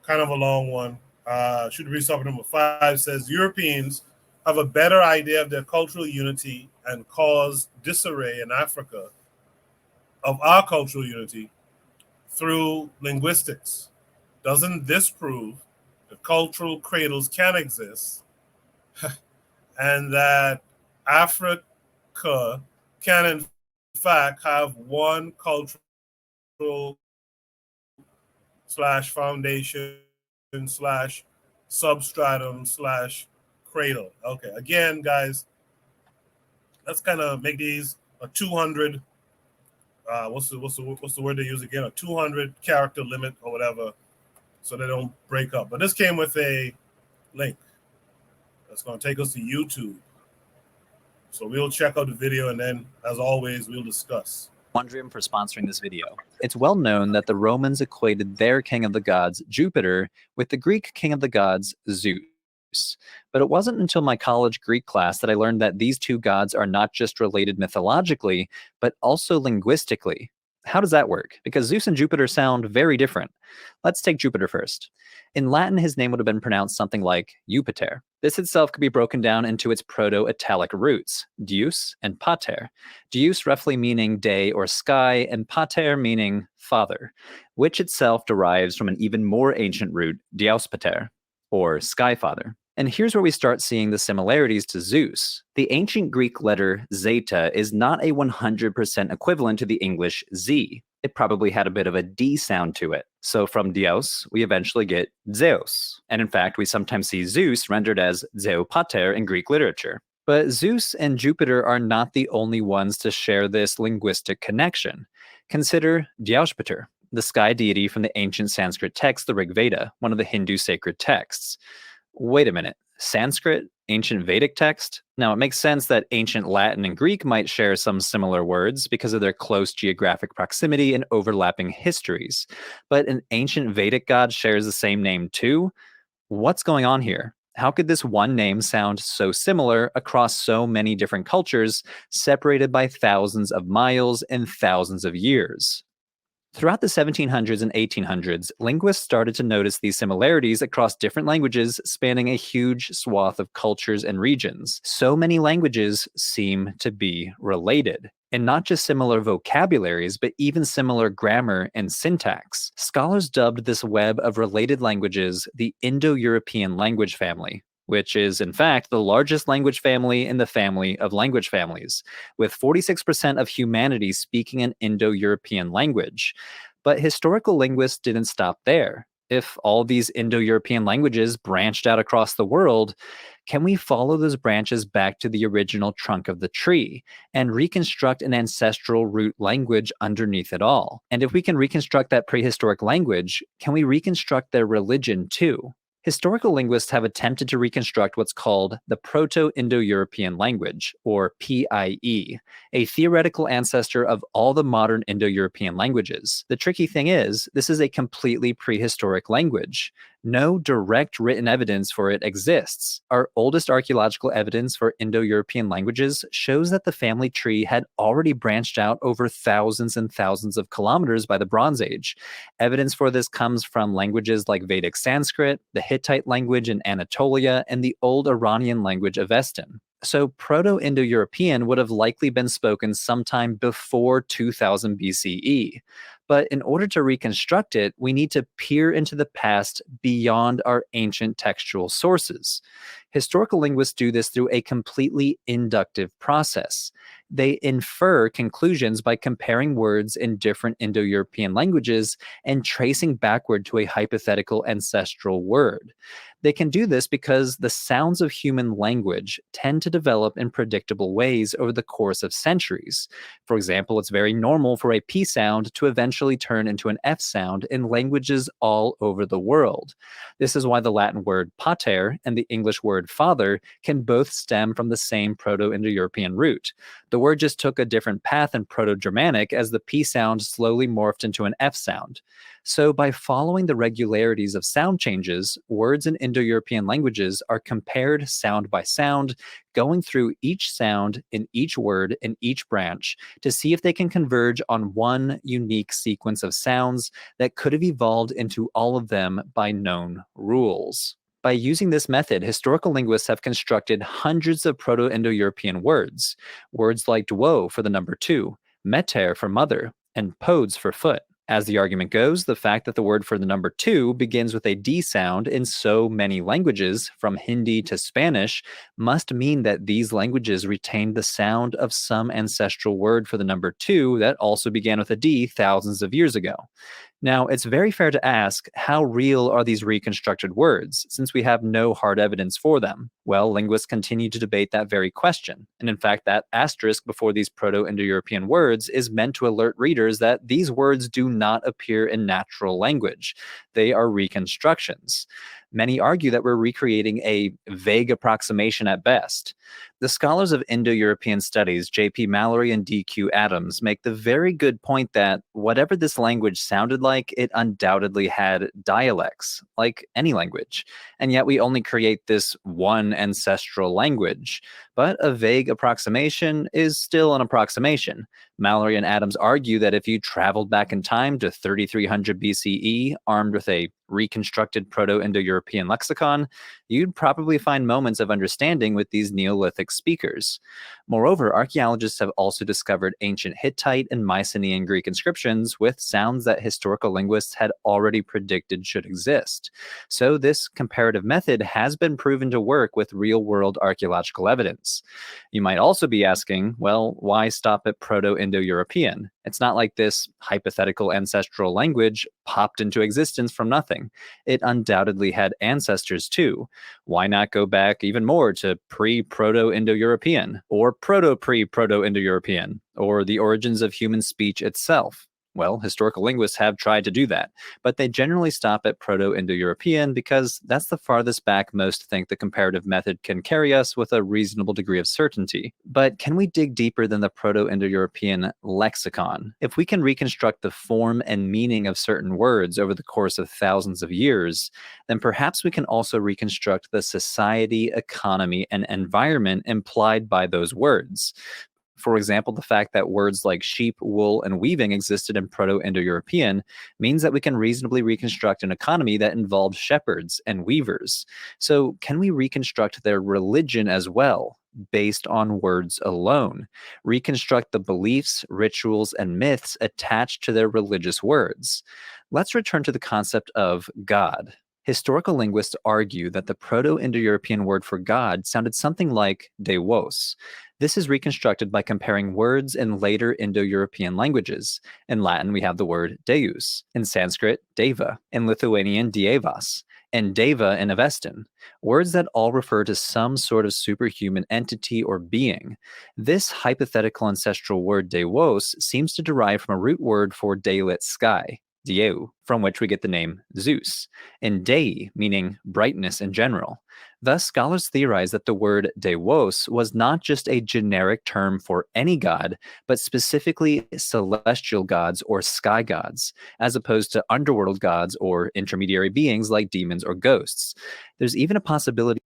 kind of a long one. Should read something. Number 5 says Europeans have a better idea of their cultural unity and cause disarray in Africa of our cultural unity through linguistics. Doesn't this prove that cultural cradles can exist and that Africa can in fact have one cultural / foundation / substratum / cradle? Okay, again, guys, let's kind of make these a 200. What's the word they use again? A 200 character limit or whatever, so they don't break up. But this came with a link that's going to take us to YouTube. So we'll check out the video, and then, as always, we'll discuss. Wondrium for sponsoring this video. It's well known that the Romans equated their king of the gods, Jupiter, with the Greek king of the gods, Zeus. But it wasn't until my college Greek class that I learned that these two gods are not just related mythologically, but also linguistically. How does that work? Because Zeus and Jupiter sound very different. Let's take Jupiter first. In Latin, his name would have been pronounced something like Jupiter. This itself could be broken down into its proto-Italic roots, deus and pater. Deus roughly meaning day or sky, and pater meaning father, which itself derives from an even more ancient root, deus pater, or sky father. And here's where we start seeing the similarities to Zeus. The ancient Greek letter zeta is not a 100% equivalent to the English Z. It probably had a bit of a D sound to it. So from Deus, we eventually get Zeus. And in fact, we sometimes see Zeus rendered as Zeupater in Greek literature. But Zeus and Jupiter are not the only ones to share this linguistic connection. Consider Dyauspater, the sky deity from the ancient Sanskrit text, the Rig Veda, one of the Hindu sacred texts. Wait a minute, Sanskrit, ancient Vedic text? Now, it makes sense that ancient Latin and Greek might share some similar words because of their close geographic proximity and overlapping histories. But an ancient Vedic god shares the same name too? What's going on here? How could this one name sound so similar across so many different cultures, separated by thousands of miles and thousands of years? Throughout the 1700s and 1800s, linguists started to notice these similarities across different languages spanning a huge swath of cultures and regions. So many languages seem to be related. And not just similar vocabularies, but even similar grammar and syntax. Scholars dubbed this web of related languages the Indo-European language family, which is, in fact, the largest language family in the family of language families, with 46% of humanity speaking an Indo-European language. But historical linguists didn't stop there. If all these Indo-European languages branched out across the world, can we follow those branches back to the original trunk of the tree and reconstruct an ancestral root language underneath it all? And if we can reconstruct that prehistoric language, can we reconstruct their religion too? Historical linguists have attempted to reconstruct what's called the Proto-Indo-European language, or PIE, a theoretical ancestor of all the modern Indo-European languages. The tricky thing is, this is a completely prehistoric language. No direct written evidence for it exists. Our oldest archaeological evidence for Indo-European languages shows that the family tree had already branched out over thousands and thousands of kilometers by the Bronze Age. Evidence for this comes from languages like Vedic Sanskrit, the Hittite language in Anatolia, and the old Iranian language Avestan. So Proto-Indo-European would have likely been spoken sometime before 2000 BCE. But in order to reconstruct it, we need to peer into the past beyond our ancient textual sources. Historical linguists do this through a completely inductive process. They infer conclusions by comparing words in different Indo-European languages and tracing backward to a hypothetical ancestral word. They can do this because the sounds of human language tend to develop in predictable ways over the course of centuries. For example, it's very normal for a P sound to eventually turn into an F sound in languages all over the world. This is why the Latin word pater and the English word word father can both stem from the same Proto-Indo-European root. The word just took a different path in Proto-Germanic as the P sound slowly morphed into an F sound. So by following the regularities of sound changes, words in Indo-European languages are compared sound by sound, going through each sound in each word in each branch to see if they can converge on one unique sequence of sounds that could have evolved into all of them by known rules. By using this method, historical linguists have constructed hundreds of Proto-Indo-European words. Words like dwo for the number 2, meter for mother, and podes for foot. As the argument goes, the fact that the word for the number 2 begins with a D sound in so many languages, from Hindi to Spanish, must mean that these languages retained the sound of some ancestral word for the number 2 that also began with a D thousands of years ago. Now, it's very fair to ask, how real are these reconstructed words, since we have no hard evidence for them? Well, linguists continue to debate that very question. And in fact, that asterisk before these Proto-Indo-European words is meant to alert readers that these words do not appear in natural language. They are reconstructions. Many argue that we're recreating a vague approximation at best. The scholars of Indo-European studies, J.P. Mallory and D.Q. Adams, make the very good point that whatever this language sounded like, it undoubtedly had dialects, like any language. And yet we only create this one ancestral language. But a vague approximation is still an approximation. Mallory and Adams argue that if you traveled back in time to 3300 BCE, armed with a reconstructed Proto-Indo-European lexicon, you'd probably find moments of understanding with these Neolithic speakers. Moreover, archaeologists have also discovered ancient Hittite and Mycenaean Greek inscriptions with sounds that historical linguists had already predicted should exist. So this comparative method has been proven to work with real-world archaeological evidence. You might also be asking, well, why stop at Proto-Indo-European? It's not like this hypothetical ancestral language popped into existence from nothing. It undoubtedly had ancestors too. Why not go back even more to pre-Proto-Indo-European, or proto-pre-Proto-Indo-European, or the origins of human speech itself? Well, historical linguists have tried to do that, but they generally stop at Proto-Indo-European because that's the farthest back most think the comparative method can carry us with a reasonable degree of certainty. But can we dig deeper than the Proto-Indo-European lexicon? If we can reconstruct the form and meaning of certain words over the course of thousands of years, then perhaps we can also reconstruct the society, economy, and environment implied by those words. For example, the fact that words like sheep, wool, and weaving existed in Proto-Indo-European means that we can reasonably reconstruct an economy that involved shepherds and weavers. So can we reconstruct their religion as well, based on words alone? Reconstruct the beliefs, rituals, and myths attached to their religious words? Let's return to the concept of God. Historical linguists argue that the Proto-Indo-European word for God sounded something like Deus. This is reconstructed by comparing words in later Indo-European languages. In Latin, we have the word Deus. In Sanskrit, Deva. In Lithuanian, Dievas. And Deva in Avestan. Words that all refer to some sort of superhuman entity or being. This hypothetical ancestral word Deus seems to derive from a root word for daylit sky, Dieu, from which we get the name Zeus, and Dei, meaning brightness in general. Thus, scholars theorize that the word Deus was not just a generic term for any god, but specifically celestial gods or sky gods, as opposed to underworld gods or intermediary beings like demons or ghosts. There's even a possibility.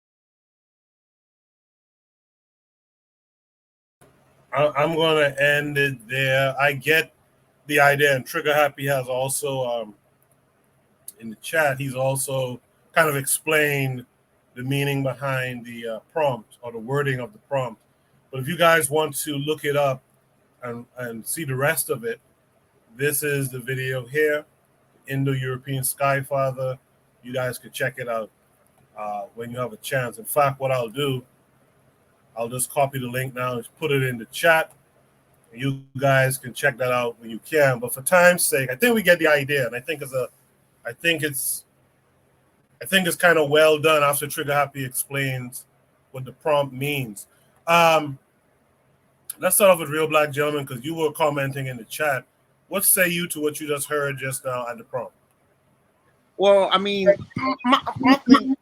I'm going to end it there. I get the idea, and Trigger Happy has also in the chat, he's also kind of explained the meaning behind the prompt or the wording of the prompt. But if you guys want to look it up and see the rest of it, this is the video here, Indo-European Skyfather. You guys can check it out when you have a chance. In fact, what I'll do, I'll just copy the link now and put it in the chat. You guys can check that out when you can. But for time's sake, I think we get the idea, and I think it's kind of well done after Trigger Happy explains what the prompt means. Let's start off with Real Black Gentleman, because you were commenting in the chat. What say you to what you just heard just now at the prompt? Well, I mean, my thing.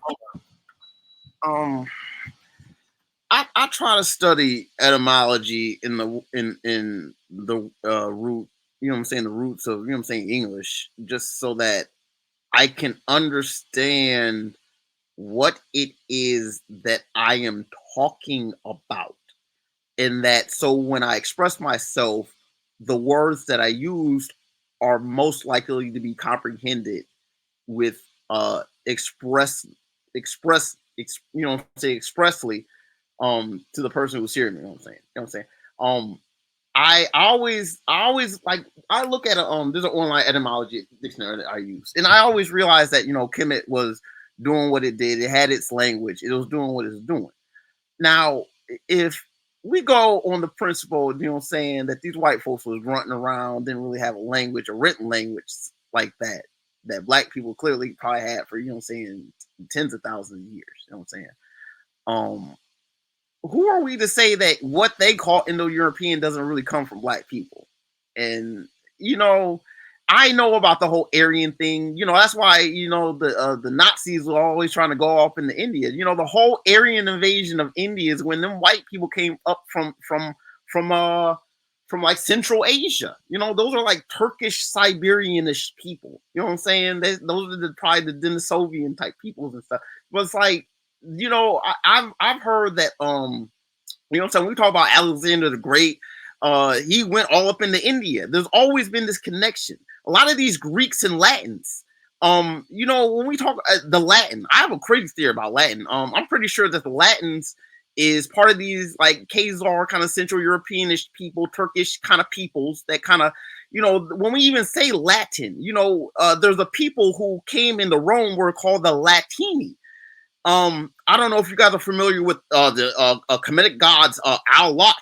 I try to study etymology in the root, you know what I'm saying, the roots of, you know what I'm saying, English, just so that I can understand what it is that I am talking about. And that so when I express myself, the words that I used are most likely to be comprehended with you know, say expressly to the person who's hearing me. You know what I'm saying? You know what I'm saying? I always like, I look at there's an online etymology dictionary that I use, and I always realize that, you know, Kemet was doing what it did. It had its language. It was doing what it was doing. Now, if we go on the principle, you know what I'm saying, that these white folks was running around, didn't really have a language, a written language like that black people clearly probably had for, you know what I'm saying, tens of thousands of years. You know what I'm saying? Who are we to say that what they call Indo-European doesn't really come from black people? And, you know, I know about the whole Aryan thing. You know, that's why, you know, the Nazis were always trying to go off into India. You know, the whole Aryan invasion of India is when them white people came up from like Central Asia. You know, those are like Turkish Siberianish people. You know what I'm saying? Those are probably the Denisovian type peoples and stuff. But it's like, you know, I've heard that you know what I'm saying, when we talk about Alexander the Great, he went all up into India. There's always been this connection. A lot of these Greeks and Latins, you know, when we talk the Latin, I have a crazy theory about Latin. I'm pretty sure that the Latins is part of these like KWAZ kind of Central Europeanish people, Turkish kind of peoples that kind of, you know, when we even say Latin, you know, there's a people who came into Rome were called the Latini. I don't know if you guys are familiar with the Kemetic gods, Al-Lat.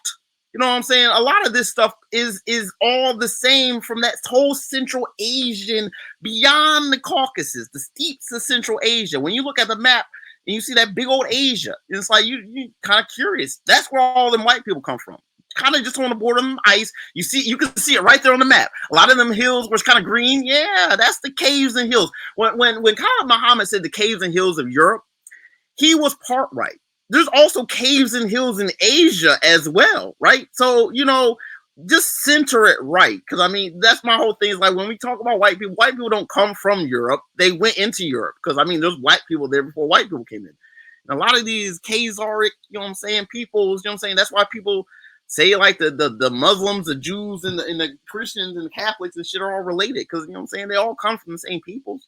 You know what I'm saying? A lot of this stuff is all the same from that whole Central Asian, beyond the Caucasus, the steeps of Central Asia. When you look at the map and you see that big old Asia, it's like you kind of curious. That's where all them white people come from. Kind of just on the border of the ice. You can see it right there on the map. A lot of them hills was kind of green. Yeah, that's the caves and hills. When Khalid Muhammad said the caves and hills of Europe, he was part right. There's also caves and hills in Asia as well, right? So, you know, just center it right. Because, I mean, that's my whole thing. Is like when we talk about white people don't come from Europe. They went into Europe. Because, I mean, there's white people there before white people came in. And a lot of these Khazaric, you know what I'm saying, peoples, you know what I'm saying? That's why people say, like, the Muslims, the Jews, and the Christians and the Catholics and shit are all related. Because, you know what I'm saying, they all come from the same peoples.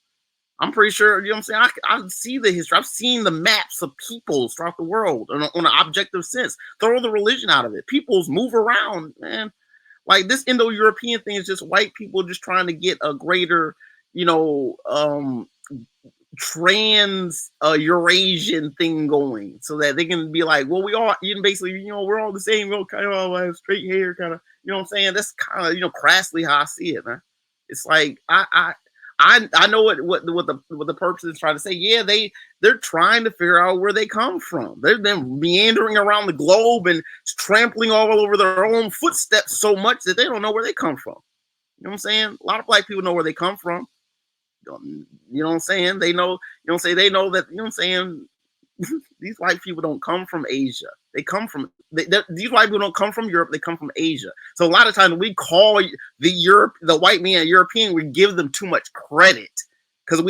I'm pretty sure, you know what I'm saying, I see the history. I've seen the maps of peoples throughout the world on an objective sense. Throw the religion out of it. Peoples move around, man. Like, this Indo-European thing is just white people just trying to get a greater, you know, trans Eurasian thing going so that they can be like, well, we all, you know, basically, you know, we're all the same. We all kind of all have straight hair, kind of, you know what I'm saying? That's kind of, you know, crassly how I see it, man. It's like, I know what the purpose is trying to say. Yeah, they're trying to figure out where they come from. They've been meandering around the globe and trampling all over their own footsteps so much that they don't know where they come from. You know what I'm saying? A lot of black people know where they come from. You know what I'm saying? They know, you know what I'm saying? They know that, you know what I'm saying? These white people don't come from Asia. They come from these white people don't come from Europe. They come from Asia. So a lot of times we call the white man European, we give them too much credit because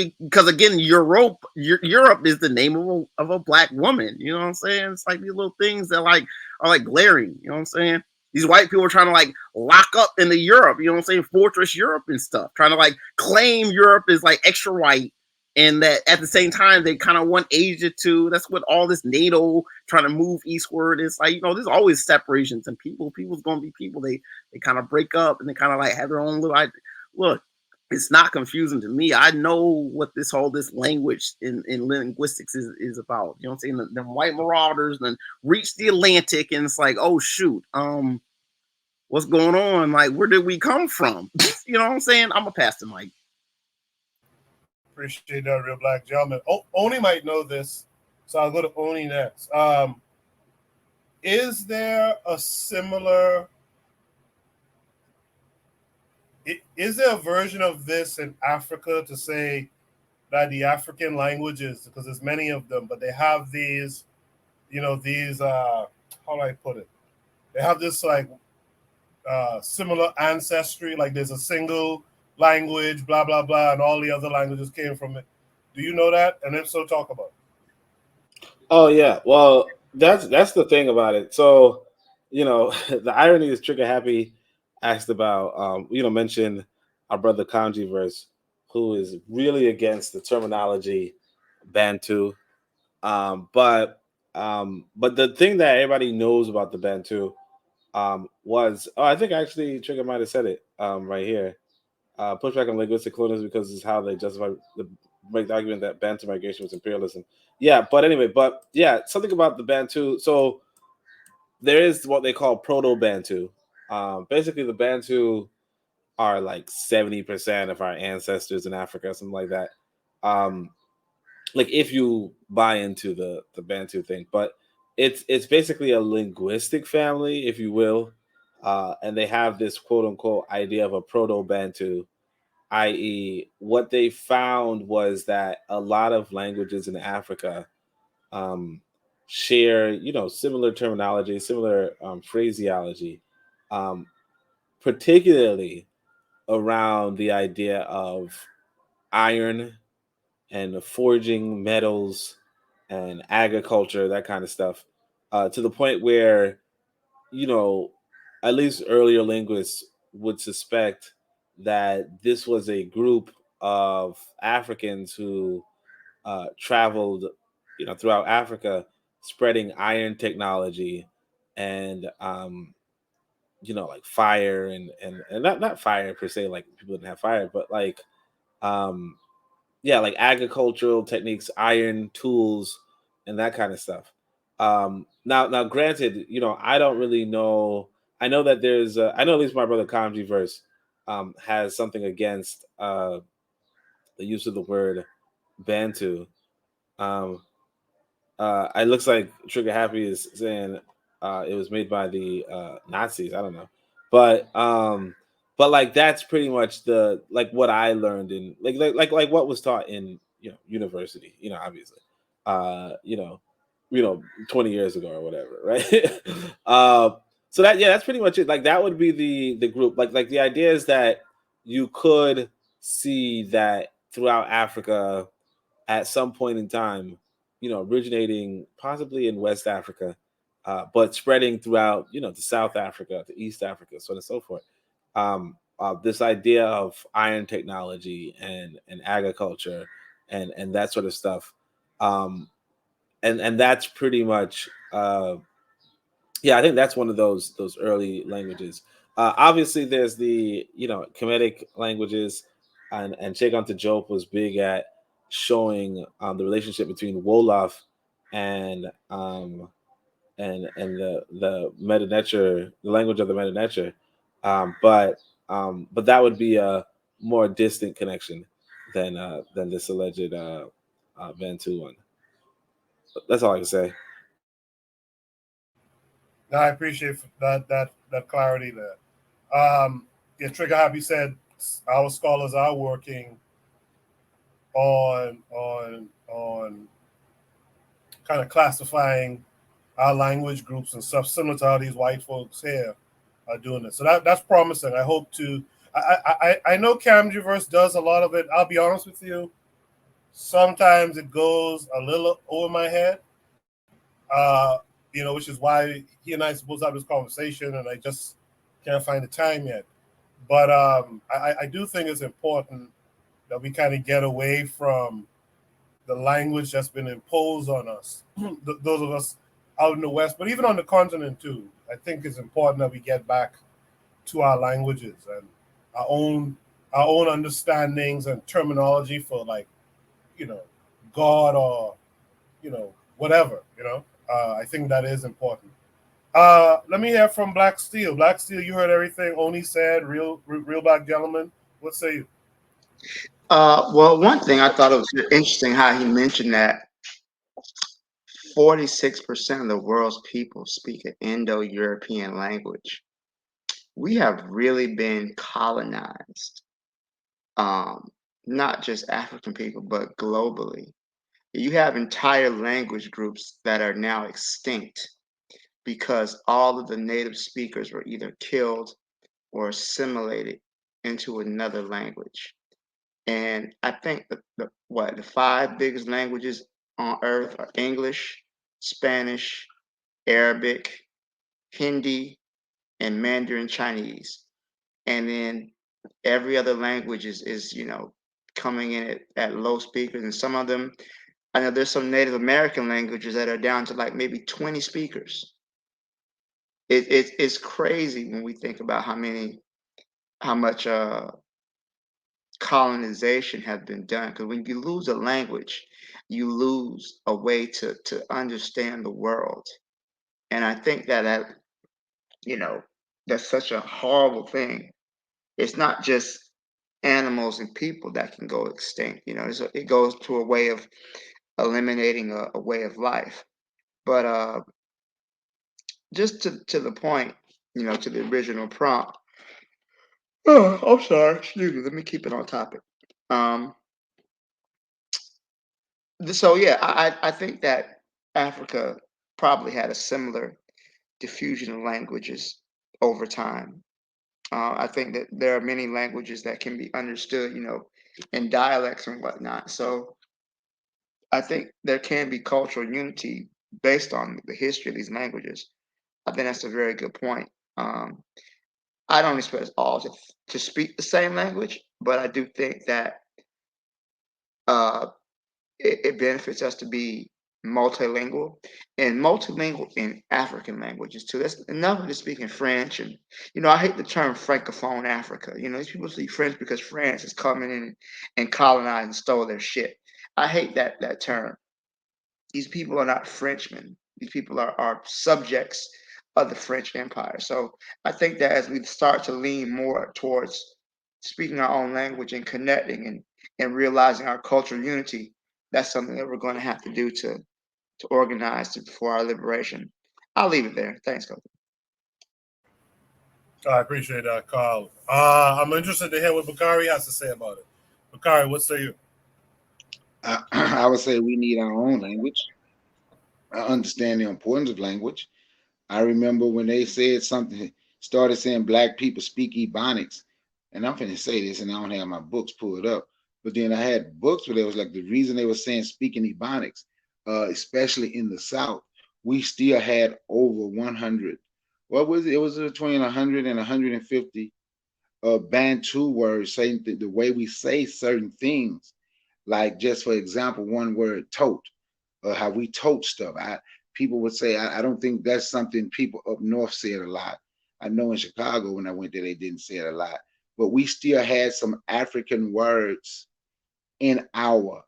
again, Europe is the name of a black woman. You know what I'm saying? It's like these little things that are like glaring. You know what I'm saying? These white people are trying to like lock up into Europe. You know what I'm saying? Fortress Europe and stuff. Trying to like claim Europe is like extra white. And that at the same time, they kind of want Asia too. That's what all this NATO trying to move eastward. It's like, you know, there's always separations and people's going to be people. They kind of break up and they kind of like have their own little idea. Look, it's not confusing to me. I know what this language in linguistics is about. You know what I'm saying? Them white marauders then reach the Atlantic and it's like, oh shoot, what's going on? Like, where did we come from? You know what I'm saying? I'm gonna pass the mic. Appreciate that, real black gentleman. Oni might know this, so I'll go to Oni next. Is there a similar? Is there a version of this in Africa to say that the African languages, because there's many of them, but they have these, you know, these how do I put it? They have this like similar ancestry. Like there's a single language, blah blah blah, and all the other languages came from it. Do you know that? And if so, talk about it. Oh yeah, well that's the thing about it. So the irony is Trigger Happy asked about mentioned our brother Kanji verse, who is really against the terminology Bantu. But the thing that everybody knows about the Bantu was I think actually Trigger might have said it right here. Pushback on linguistic colonialism because it's how they justify make the argument that Bantu migration was imperialism. Yeah, but anyway, something about the Bantu. So there is what they call Proto-Bantu. Basically, the Bantu are like 70% of our ancestors in Africa, something like that. Like if you buy into the Bantu thing, but it's basically a linguistic family, if you will, and they have this quote unquote idea of a Proto-Bantu, i.e., what they found was that a lot of languages in Africa share, similar terminology, similar phraseology, um, particularly around the idea of iron and forging metals and agriculture, that kind of stuff, to the point where, you know, at least earlier linguists would suspect that this was a group of Africans who traveled, throughout Africa, spreading iron technology and, like fire and not fire per se, like people didn't have fire, but like, um, yeah, like agricultural techniques, iron tools, and that kind of stuff. Now, granted, I don't really know. I know that I know at least my brother Kamji verse has something against the use of the word Bantu. Um, it looks like Trigger Happy is saying it was made by the Nazis. I don't know, but like that's pretty much the like what I learned in like what was taught in university. Obviously, uh, you know, 20 years ago or whatever, right? So that's pretty much it. Like that would be the group. Like the idea is that you could see that throughout Africa at some point in time, originating possibly in West Africa, but spreading throughout, to South Africa, to East Africa, so on and so forth. This idea of iron technology and agriculture and that sort of stuff, and that's pretty much, I think that's one of those early languages. Obviously, there's the Kemetic languages, and Cheikh Anta Diop was big at showing the relationship between Wolof and the Meta Nature, the language of the Meta Nature, but that would be a more distant connection than this alleged Bantu one. That's all I can say. No, I appreciate that clarity there. Yeah, Trigger Happy said our scholars are working on kind of classifying our language groups and stuff, similar to how these white folks here are doing it. So that's promising. I hope to. I know Camgiverse does a lot of it. I'll be honest with you. Sometimes it goes a little over my head. Which is why he and I are supposed to have this conversation, and I just can't find the time yet. But I do think it's important that we kind of get away from the language that's been imposed on us, those of us out in the West, but even on the continent too. I think it's important that we get back to our languages and our own understandings and terminology for, like, God or whatever. I think that is important. Let me hear from Black Steel. Black Steel, you heard everything Oni said. Real black gentleman. What say you? Well, one thing I thought it was interesting how he mentioned that 46% of the world's people speak an Indo-European language. We have really been colonized, not just African people, but globally. You have entire language groups that are now extinct because all of the native speakers were either killed or assimilated into another language. And I think the five biggest languages on earth are English, Spanish, Arabic, Hindi, and Mandarin Chinese. And then every other language is coming in at low speakers. And some of them, I know there's some Native American languages that are down to like maybe 20 speakers. It's crazy when we think about how much colonization has been done. Because when you lose a language, you lose a way to understand the world. And I think that you know that's such a horrible thing. It's not just animals and people that can go extinct. It goes to a way of eliminating a way of life. But just to the point, to the original prompt. Oh, I'm sorry. Excuse me. Let me keep it on topic. Um, so yeah, I think that Africa probably had a similar diffusion of languages over time. I think that there are many languages that can be understood, in dialects and whatnot. So I think there can be cultural unity based on the history of these languages. I think that's a very good point. I don't expect us all to speak the same language, but I do think that uh, it benefits us to be multilingual and multilingual in African languages too. That's enough of just speaking French. And I hate the term francophone Africa. These people speak French because France is coming in and colonized and stole their shit. I hate that term. These people are not Frenchmen. These people are subjects of the French Empire. So I think that as we start to lean more towards speaking our own language and connecting and realizing our cultural unity, that's something that we're going to have to do to organize for our liberation. I'll leave it there. Thanks, Coach. I appreciate that, Carl. I'm interested to hear what Bakari has to say about it. Bakari, what say you? I would say we need our own language. I understand the importance of language. I remember when they said something, started saying black people speak Ebonics. And I'm finna say this, and I don't have my books pulled up. But then I had books where there was like the reason they were saying speaking Ebonics, especially in the South, we still had over 100. What was it? It was between 100 and 150 Bantu words saying the way we say certain things. Like just for example, one word tote, or how we tote stuff. People would say, I don't think that's something people up north said a lot. I know in Chicago when I went there, they didn't say it a lot. But we still had some African words in our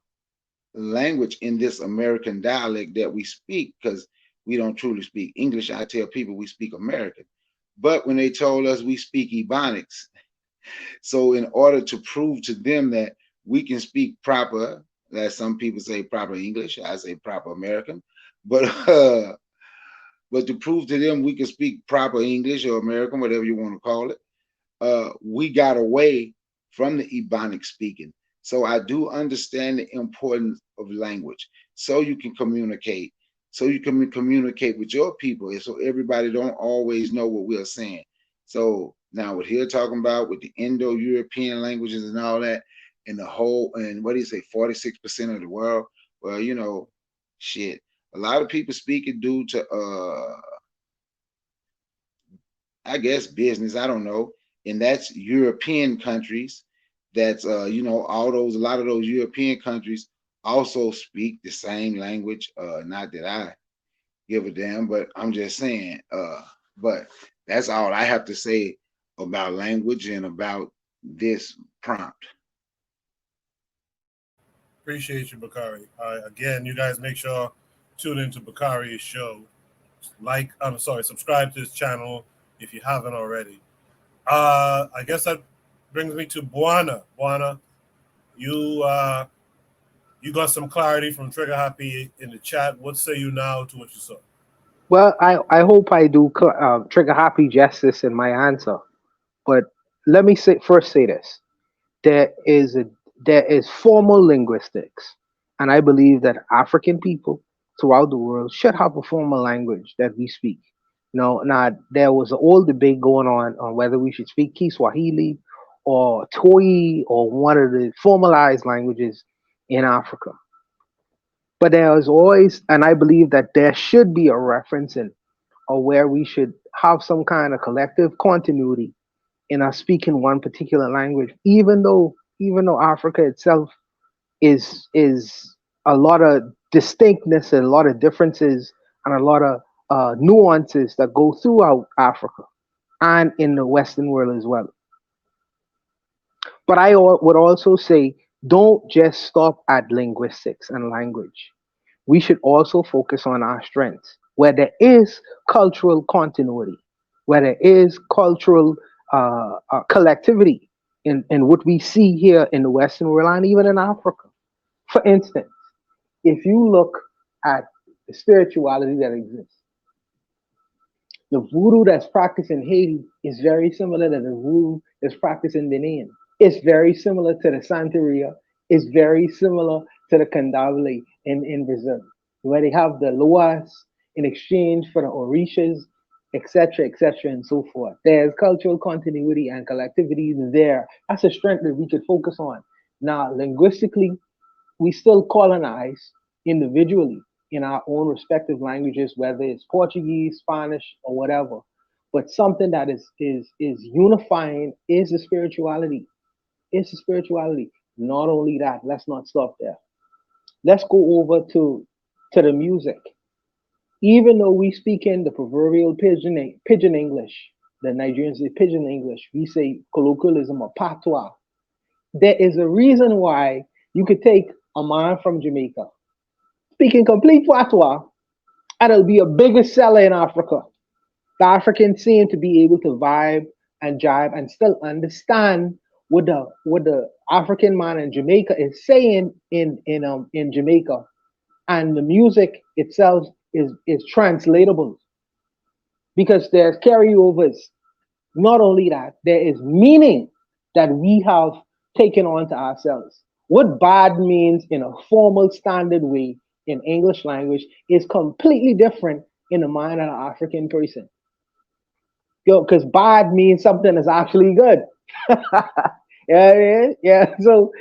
language, in this American dialect that we speak, because we don't truly speak English. I tell people we speak American. But when they told us we speak Ebonics, so in order to prove to them that we can speak proper, as some people say proper English, I say proper American, but to prove to them we can speak proper English or American, whatever you want to call it, we got away from the Ebonic speaking. So I do understand the importance of language, so you can communicate, so you can communicate with your people, and so everybody don't always know what we're saying. So now what he're talking about with the Indo-European languages and all that, and the whole, and what do you say, 46% of the world? Well, shit. A lot of people speak it due to I guess business, I don't know. And that's European countries. That's a lot of those European countries also speak the same language. Not that I give a damn, but I'm just saying, but that's all I have to say about language and about this prompt. Appreciate you, Bakari. Again, you guys make sure tune into Bakari's show. Subscribe to his channel if you haven't already. I guess that brings me to Buana. Buana, you got some clarity from Trigger Happy in the chat. What say you now to what you saw? Well, I hope I do Trigger Happy justice in my answer. But let me first say this. There is formal linguistics, and I believe that African people throughout the world should have a formal language that we speak. No, now there was an old debate going on whether we should speak Kiswahili or Toi or one of the formalized languages in Africa. But there is always, and I believe that there should be a reference in, or where we should have some kind of collective continuity in us speaking one particular language, even though Africa itself is a lot of distinctness and a lot of differences and a lot of nuances that go throughout Africa and in the Western world as well. But would also say, don't just stop at linguistics and language. We should also focus on our strengths, where there is cultural continuity, where there is cultural collectivity in what we see here in the Western world and even in Africa. For instance, if you look at the spirituality that exists, the voodoo that's practiced in Haiti is very similar to the voodoo that's practiced in Benin. It's very similar to the Santeria. It's very similar to the Candomblé in Brazil, where they have the loas in exchange for the orishas, etc., and so forth. There's cultural continuity and collectivity there. That's a strength that we could focus on. Now, linguistically, we still colonize individually in our own respective languages, whether it's Portuguese, Spanish, or whatever. But something that is unifying is the spirituality. It's the spirituality. Not only that, let's not stop there. Let's go over to the music. Even though we speak in the proverbial pidgin English, the Nigerians say pidgin English, we say colloquialism or patois. There is a reason why you could take a man from Jamaica speaking complete patois, and it'll be a bigger seller in Africa. The Africans seem to be able to vibe and jive and still understand what the African man in Jamaica is saying in Jamaica, and the music itself is translatable because there's carryovers. Not only that, there is meaning that we have taken on to ourselves. What bad means in a formal standard way in English language is completely different in the mind of an African person. Because bad means something is actually good. Yeah. So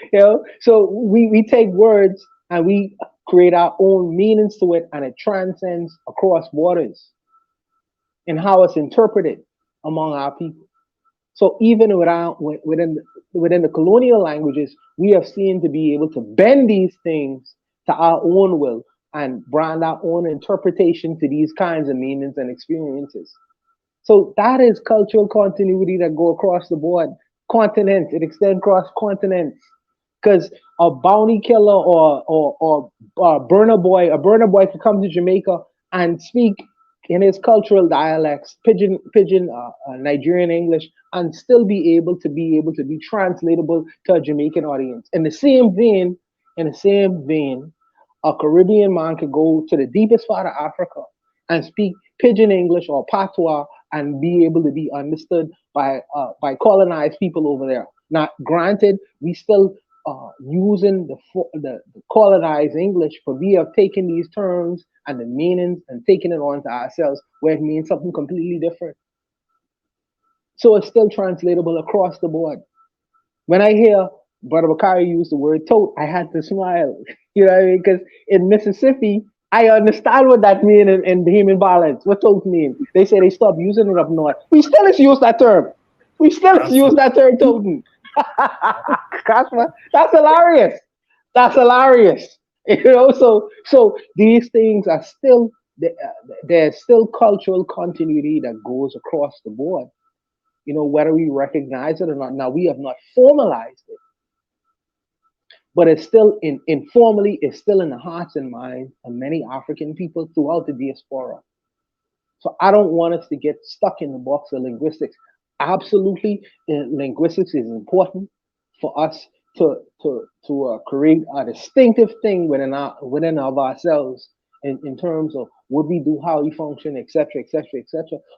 so we take words and we create our own meanings to it, and it transcends across borders in how it's interpreted among our people. So even within the colonial languages, we have seen to be able to bend these things to our own will and brand our own interpretation to these kinds of meanings and experiences. So that is cultural continuity that go across the board. Continents, it extends across continents. Because a bounty killer or a burner boy could come to Jamaica and speak in his cultural dialects, pidgin Nigerian English, and still be able to be translatable to a Jamaican audience. In the same vein, a Caribbean man could go to the deepest part of Africa and speak pidgin English or patois and be able to be understood by colonized people over there. Now, granted, we still using the colonized English, but we have taken these terms and the meanings and taken it on to ourselves where it means something completely different. So it's still translatable across the board. When I hear Brother Bakari use the word tote, I had to smile. You know what I mean? Because in Mississippi, I understand what that means in Bahamian balance. What tote mean? They say they stopped using it up north. We still use that term. We still use that term, toten. That's hilarious. That's hilarious. You know, so these things are still there's still cultural continuity that goes across the board. You know, whether we recognize it or not. Now we have not formalized it, but it's still informally, it's still in the hearts and minds of many African people throughout the diaspora. So I don't want us to get stuck in the box of linguistics. Absolutely, linguistics is important for us to create a distinctive thing within of ourselves in terms of what we do, how we function, etc.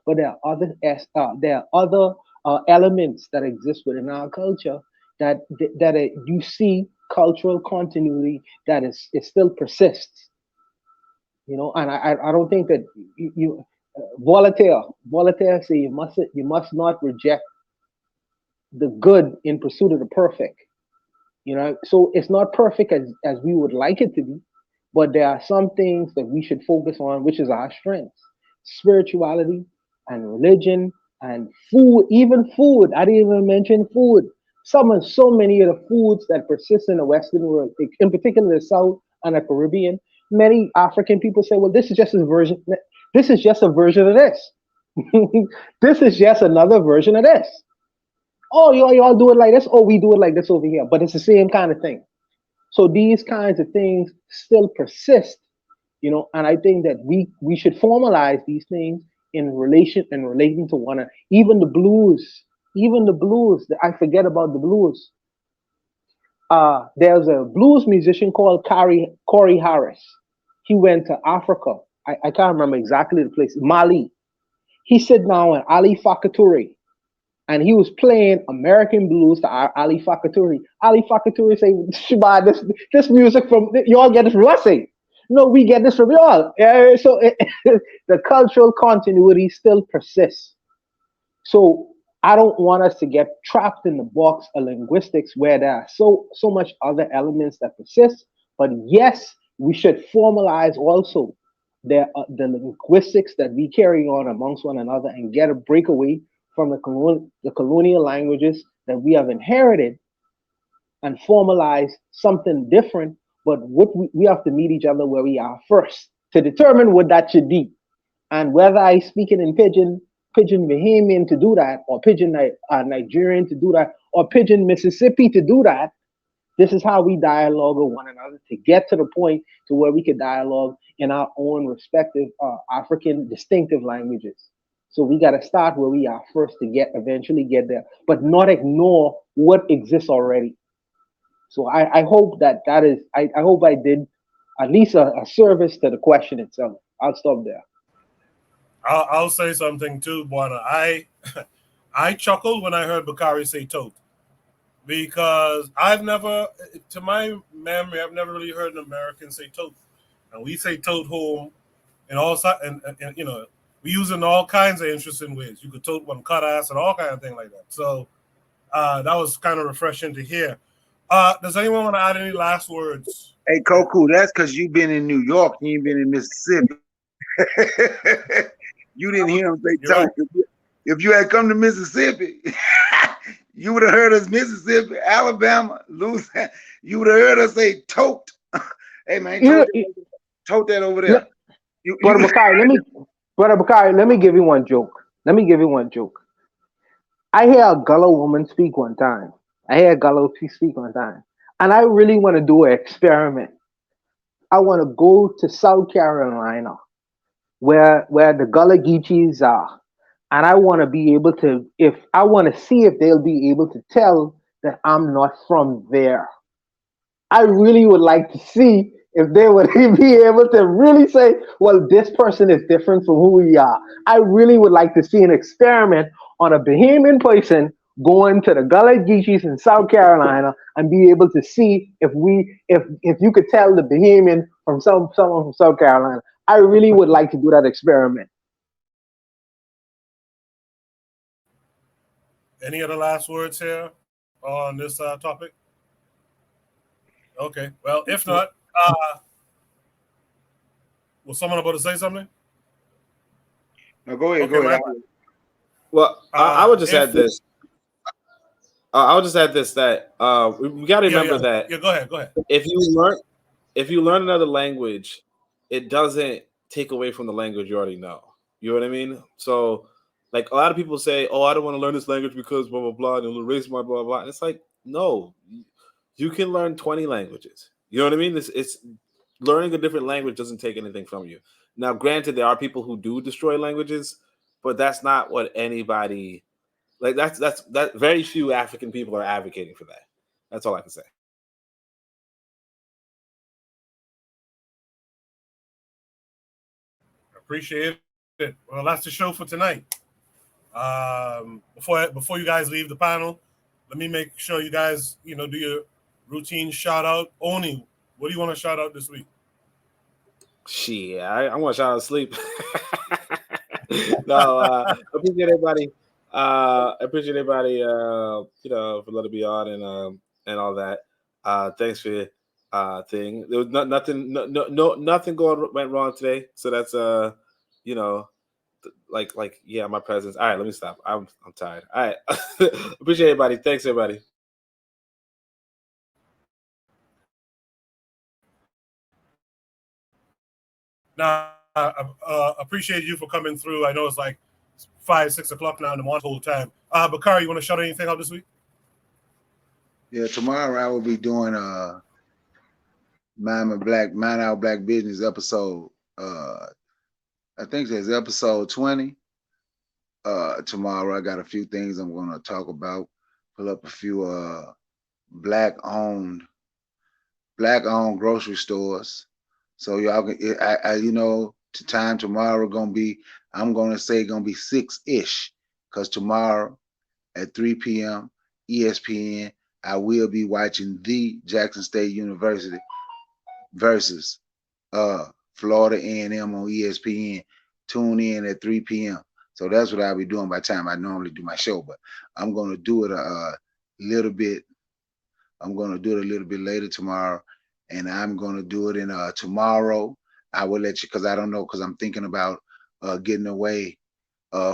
But there are other elements that exist within our culture that you see cultural continuity that it still persists. You know, and I don't think that Voltaire say you must not reject the good in pursuit of the perfect. So it's not perfect as we would like it to be, but there are some things that we should focus on, which is our strengths: spirituality and religion and food. Even food, I didn't even mention food. So many of the foods that persist in the Western world, in particular the South and the Caribbean, many African people say, well, this is just a version of this. This is just another version of this. Oh, y'all do it like this. Oh, we do it like this over here. But it's the same kind of thing. So these kinds of things still persist, and I think that we should formalize these things in relating to one another. Even the blues. I forget about the blues. There's a blues musician called Corey Harris. He went to Africa. I can't remember exactly the place. Mali. He sat down with Ali Fakaturi, and he was playing American blues to Ali Fakaturi. Ali Fakaturi say, "Shaba, this music from y'all get this from us, eh? No, we get this from y'all." So the cultural continuity still persists. So I don't want us to get trapped in the box of linguistics where there are so much other elements that persist. But yes, we should formalize also the linguistics that we carry on amongst one another and get a breakaway from the colonial languages that we have inherited and formalize something different. But we have to meet each other where we are first to determine what that should be. And whether I speak it in Pidgin Bahamian to do that, or Pidgin Nigerian to do that, or Pidgin Mississippi to do that, this is how we dialogue with one another to get to the point to where we could dialogue in our own respective African distinctive languages. So we got to start where we are first to eventually get there, but not ignore what exists already. So I hope I hope I did at least a service to the question itself. I'll stop there. I'll say something too, Buana. I chuckled when I heard Bakari say tote, because I've never, to my memory, I've never really heard an American say tote. And we say tote home and we use it in all kinds of interesting ways. You could tote one cut ass and all kind of thing like that. So that was kind of refreshing to hear. Does anyone want to add any last words? Hey, Koku, that's because you've been in New York. You ain't been in Mississippi. You didn't hear him say tote. Right. If you had come to Mississippi, you would have heard us Mississippi, Alabama, Louisiana. You would have heard us say tote. Hey, man, tote that over there. Brother Bakari, let me give you one joke. I hear a Gullah woman speak one time. And I really want to do an experiment. I want to go to South Carolina, where the Gullah Geechees are. And I want to be able to, I want to see if they'll be able to tell that I'm not from there. I really would like to see if they would be able to really say, well, this person is different from who we are. I really would like to see an experiment on a Bahamian person going to the Gullah Geechees in South Carolina and be able to see if you could tell the Bahamian from someone from South Carolina. I really would like to do that experiment. Any other last words here on this topic? Okay. Well, if not, was someone about to say something? No, go ahead. Well, I would just add this. I would just add this, that we got to remember that. Yeah, go ahead. If you learn another language, it doesn't take away from the language you already know. You know what I mean? So, like, a lot of people say, "Oh, I don't want to learn this language because blah blah blah," and it'll erase my blah blah. And it's like, no, you can learn 20 languages. You know what I mean? It's learning a different language doesn't take anything from you. Now, granted, there are people who do destroy languages, but that's not what anybody. Like that's very few African people are advocating for that. That's all I can say. Appreciate it. Well, that's the show for tonight. Before you guys leave the panel, let me make sure you guys, do your routine shout out. Oni, what do you want to shout out this week? Shit, I want to shout out sleep. No, appreciate everybody. Appreciate everybody. You know, for letting me on and all that. Thanks for thing. There was nothing. Nothing went wrong today. So that's you know, like yeah, my presence. All right, let me stop. I'm tired. All right, appreciate everybody. Thanks everybody. Now, appreciate you for coming through. I know it's like 5, 6 o'clock now in the morning whole time. Bakari, you want to shout anything out this week? Yeah, tomorrow I will be doing Mind Our Black Business episode. I think there's episode 20. Tomorrow I got a few things I'm gonna talk about. Pull up a few black owned grocery stores. So y'all can you know, the time tomorrow gonna be, I'm gonna say gonna be 6-ish, because tomorrow at 3 p.m. ESPN, I will be watching the Jackson State University versus Florida A&M on ESPN. Tune in at 3 p.m. So that's what I'll be doing by the time I normally do my show. But I'm gonna do it a little bit. I'm gonna do it a little bit later tomorrow, and I'm gonna do it in tomorrow. I will let you, because I don't know, because I'm thinking about getting away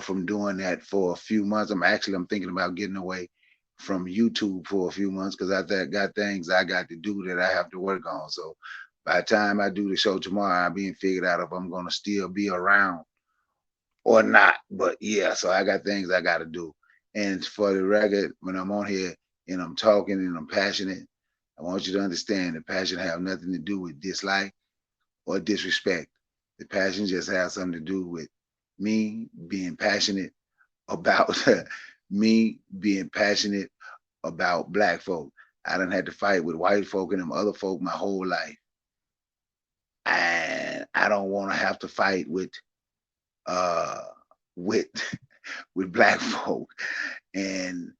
from doing that for a few months. I'm thinking about getting away from YouTube for a few months, because I got things I got to do that I have to work on. So by the time I do the show tomorrow, I'll be figured out if I'm gonna still be around or not. But yeah, so I got things I got to do. And for the record, when I'm on here and I'm talking and I'm passionate, I want you to understand that passion have nothing to do with dislike or disrespect. The passion just has something to do with me being passionate about me being passionate about black folk. I done had to fight with white folk and them other folk my whole life. And I don't want to have to fight with with black folk. And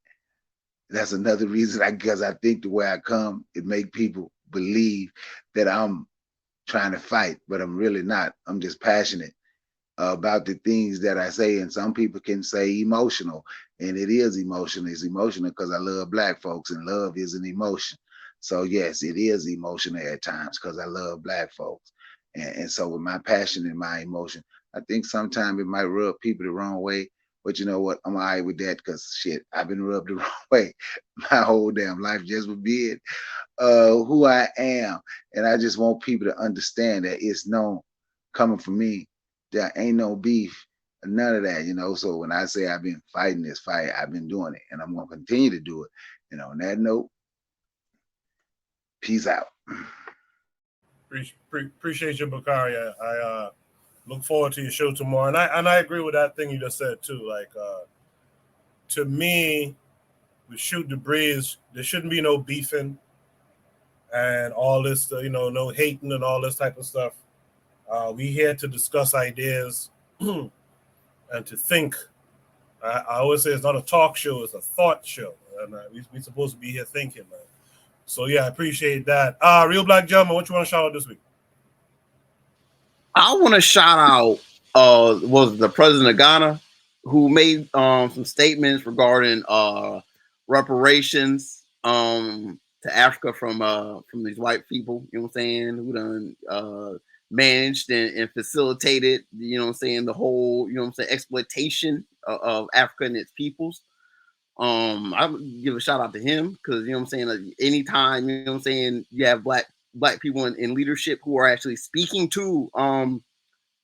that's another reason, I guess, I think the way I come, it make people believe that I'm trying to fight, but I'm really not. I'm just passionate about the things that I say. And some people can say emotional, and it is emotional. It's emotional because I love black folks, and love is an emotion. So yes, it is emotional at times because I love black folks. And so with my passion and my emotion, I think sometimes it might rub people the wrong way. But you know what? I'm all right with that, because shit, I've been rubbed the wrong way my whole damn life just for being who I am. And I just want people to understand that it's known coming from me. There ain't no beef, none of that, you know. So when I say I've been fighting this fight, I've been doing it, and I'm gonna continue to do it. And on that note, peace out. Appreciate you, Bakari. I look forward to your show tomorrow, and I agree with that thing you just said too. Like to me, we shoot the breeze. There shouldn't be no beefing and all this, you know, no hating and all this type of stuff. We here to discuss ideas and to think. I always say it's not a talk show; it's a thought show, and we're supposed to be here thinking, man. So yeah, I appreciate that. Real Black Gentleman, what you want to shout out this week? I want to shout out was the president of Ghana, who made some statements regarding reparations to Africa from these white people, you know what I'm saying, who done managed and facilitated, you know what I'm saying, the whole, you know what I'm saying, exploitation of Africa and its peoples. I would give a shout out to him, because, you know what I'm saying, like, anytime, you know what I'm saying, you have black people in leadership who are actually speaking to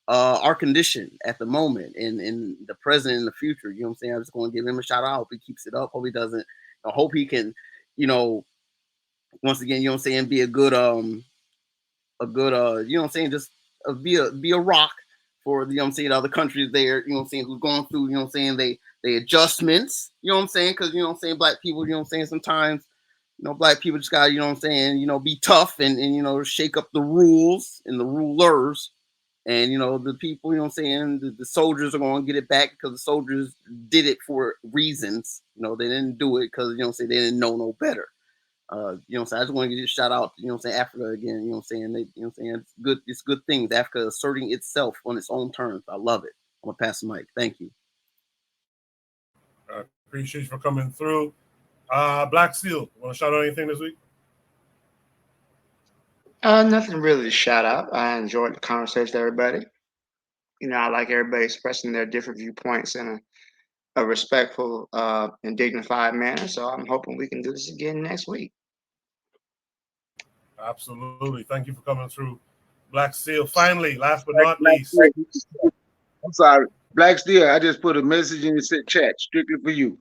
our condition at the moment and the present and the future, you know what I'm saying, I'm just going to give him a shout out. I hope he keeps it up. Hope he doesn't. I hope he can, you know, once again, you know what I'm saying, be a good you know what I'm saying, just be a rock for, you know what I'm saying, the other countries there, you know what I'm saying, who's going through, you know what I'm saying, they adjustments, you know what I'm saying, because, you know what I'm saying, black people, you know what I'm saying, sometimes, you know, black people just got, you know what I'm saying, you know, be tough and you know, shake up the rules and the rulers. And, you know, the people, you know what I'm saying, the soldiers are going to get it back, because the soldiers did it for reasons. You know, they didn't do it because, you know what I'm saying, they didn't know no better. You know what I'm saying, I just want to give you a shout out, you know what I'm saying, Africa again, you know what I'm saying, you know what I'm saying, it's good things. Africa asserting itself on its own terms. I love it. I'm gonna pass the mic. Thank you. I appreciate you for coming through. Black Seal, want to shout out anything this week? Nothing really to shout out. I enjoyed the conversation, everybody. I like everybody expressing their different viewpoints in a respectful and dignified manner. So I'm hoping we can do this again next week. Absolutely. Thank you for coming through, Black Seal. Finally, last but not least. I'm sorry. Black Steel, I just put a message in the chat strictly for you.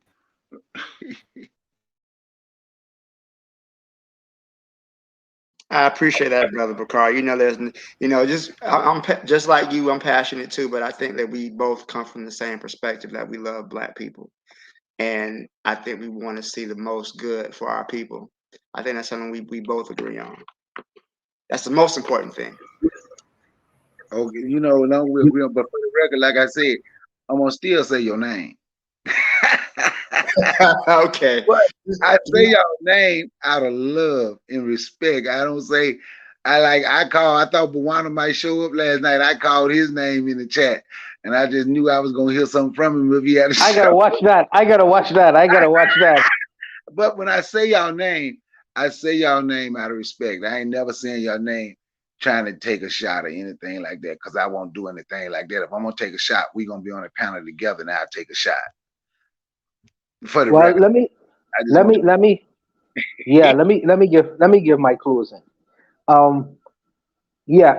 I appreciate that, Brother Bakari. I'm just like you. I'm passionate too, but I think that we both come from the same perspective that we love Black people, and I think we want to see the most good for our people. I think that's something we both agree on. That's the most important thing. Okay, no, but for the record, like I said, I'm gonna still say your name. Okay. But I say your name out of love and respect. I don't say I thought Bwana might show up last night. I called his name in the chat, and I just knew I was gonna hear something from him if he had a show. I gotta watch that. But when I say y'all name, I say y'all name out of respect. I ain't never saying your name trying to take a shot or anything like that, because I won't do anything like that. If I'm gonna take a shot, we're gonna be on a panel together, and I'll take a shot. For the record, let me give my closing.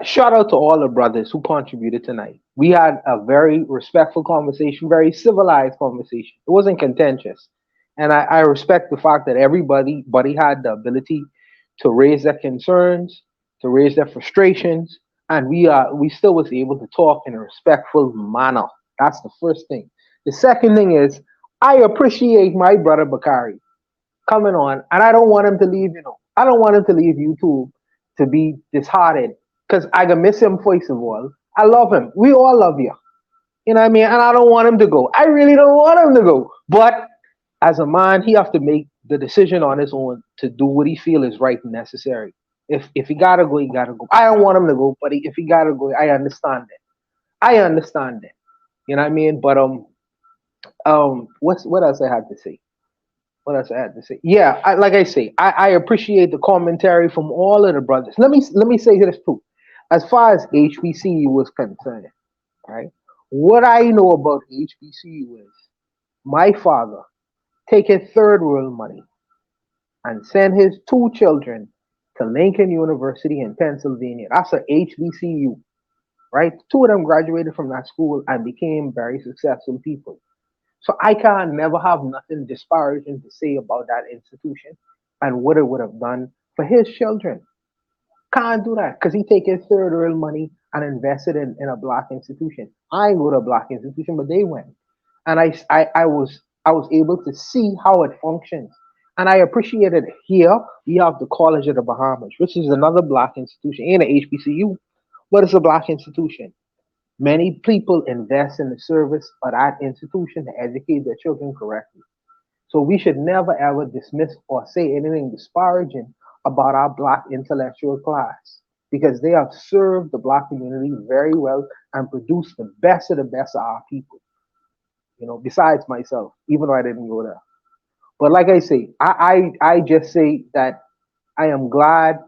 Shout out to all the brothers who contributed tonight. We had a very respectful conversation, very civilized conversation. It wasn't contentious. And I respect the fact that everybody had the ability to raise their concerns, to raise their frustrations, and we still was able to talk in a respectful manner. That's the first thing. The second thing is I appreciate my brother Bakari coming on, and I don't want him to leave, I don't want him to leave YouTube to be disheartened, because I can miss him first of all. I love him. We all love you. You know what I mean? And I don't want him to go. I really don't want him to go. But as a man, he have to make the decision on his own to do what he feel is right and necessary. If he gotta go, he gotta go. I don't want him to go, but if he gotta go, I understand it. You know what I mean? But what else I had to say? Yeah, I appreciate the commentary from all of the brothers. Let me say this too. As far as HBCU was concerned, right? What I know about HBCU is my father taking third world money and send his two children to Lincoln University in Pennsylvania. That's a HBCU, right? Two of them graduated from that school and became very successful people. So I can never have nothing disparaging to say about that institution and what it would have done for his children. Can't do that because he taking third world money and invested in a black institution. I ain't go to a black institution, but they went. And I was able to see how it functions. And I appreciate it. Here we have the College of the Bahamas, which is another black institution, ain't an HBCU, but it's a black institution. Many people invest in the service of that institution to educate their children correctly. So we should never ever dismiss or say anything disparaging about our black intellectual class, because they have served the black community very well and produced the best of our people. Besides myself, even though I didn't go there. But like I say, I just say that I am glad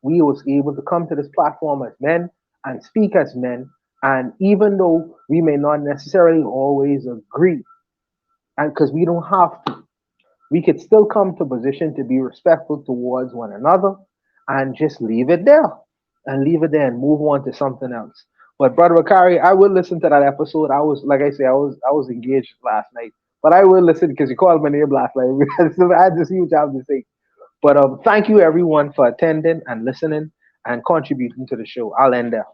we was able to come to this platform as men and speak as men. And even though we may not necessarily always agree, and because we don't have to, we could still come to a position to be respectful towards one another and just leave it there and move on to something else. But Brother Bakari, I will listen to that episode. I was, like I say, I was engaged last night, but I will listen because you called my name last night. I had to see what you have to say. But thank you everyone for attending and listening and contributing to the show. I'll end there.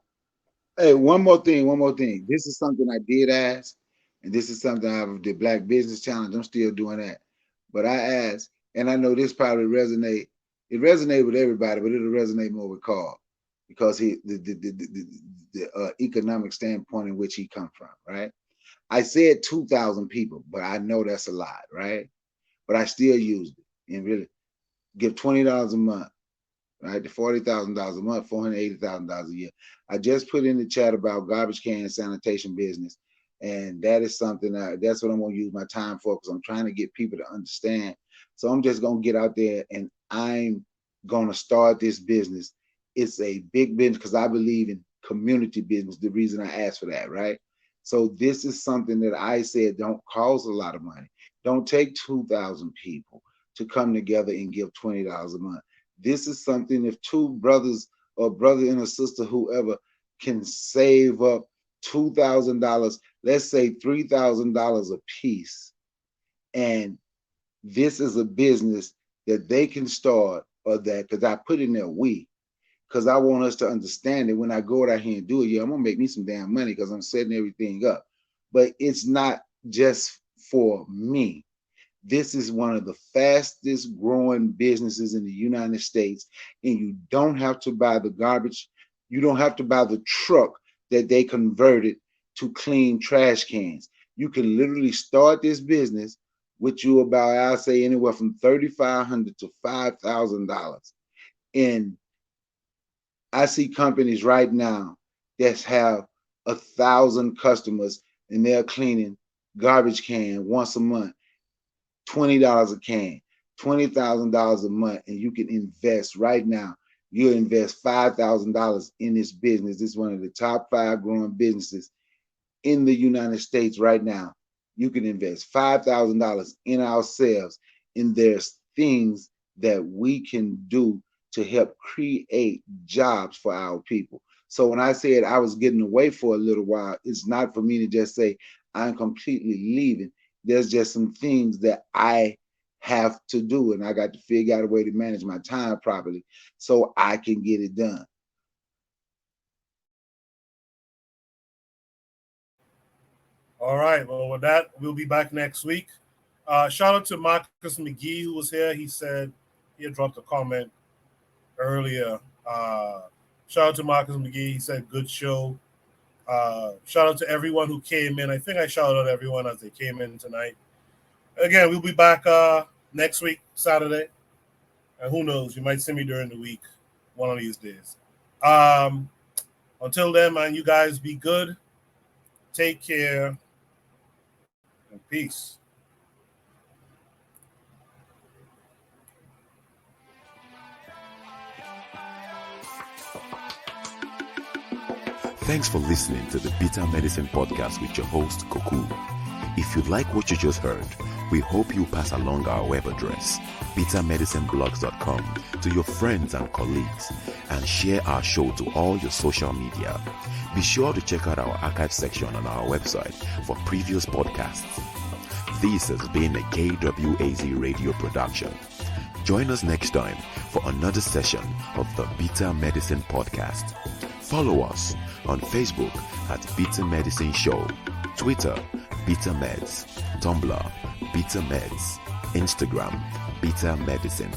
Hey, one more thing. This is something I did ask, and this is something I have the Black Business Challenge. I'm still doing that. But I asked, and I know this probably resonate. It resonates with everybody, but it'll resonate more with Carl because the economic standpoint in which he come from, right? I said 2,000 people, but I know that's a lot, right? But I still used it and really give $20 a month, right? To $40,000 a month, $480,000 a year. I just put in the chat about garbage can sanitation business. And that is something that's what I'm going to use my time for, because I'm trying to get people to understand. So I'm just going to get out there and I'm going to start this business. It's a big business because I believe in community business, the reason I asked for that, right? So this is something that I said don't cost a lot of money. Don't take 2,000 people to come together and give $20 a month. This is something, if two brothers or brother and a sister, whoever, can save up $2,000, let's say $3,000 a piece, and this is a business that they can start, or that, because I put in there we, because I want us to understand that when I go out here and do it, yeah, I'm gonna make me some damn money because I'm setting everything up. But it's not just for me. This is one of the fastest growing businesses in the United States, and you don't have to buy the garbage. You don't have to buy the truck that they converted to clean trash cans. You can literally start this business with you about, I'll say, anywhere from $3,500 to $5,000. And I see companies right now that have 1,000 customers and they're cleaning garbage can once a month, $20 a can, $20,000 a month, and you can invest right now. You'll invest $5,000 in this business. This is one of the top 5 growing businesses in the United States right now. You can invest $5,000 in ourselves, and there's things that we can do to help create jobs for our people. So when I said I was getting away for a little while, it's not for me to just say I'm completely leaving. There's just some things that I have to do, and I got to figure out a way to manage my time properly so I can get it done. All right. Well, with that, we'll be back next week. Shout out to Marcus McGee, who was here. He said he had dropped a comment earlier. Shout out to Marcus McGee. He said, good show. Shout out to everyone who came in. I think I shouted out everyone as they came in tonight. Again, we'll be back next week, Saturday. And who knows, you might see me during the week one of these days. Until then, man, you guys be good. Take care. And peace. Thanks for listening to the Bitter Medicine Podcast with your host, Koku. If you like what you just heard, we hope you pass along our web address, bittermedicineblogs.com, to your friends and colleagues, and share our show to all your social media. Be sure to check out our archive section on our website for previous podcasts. This has been a KWAZ radio production. Join us next time for another session of the Bitter Medicine Podcast. Follow us on Facebook at Bitter Medicine Show, Twitter, Bitter Meds, Tumblr, Bitter Meds, Instagram, Bitter Medicine.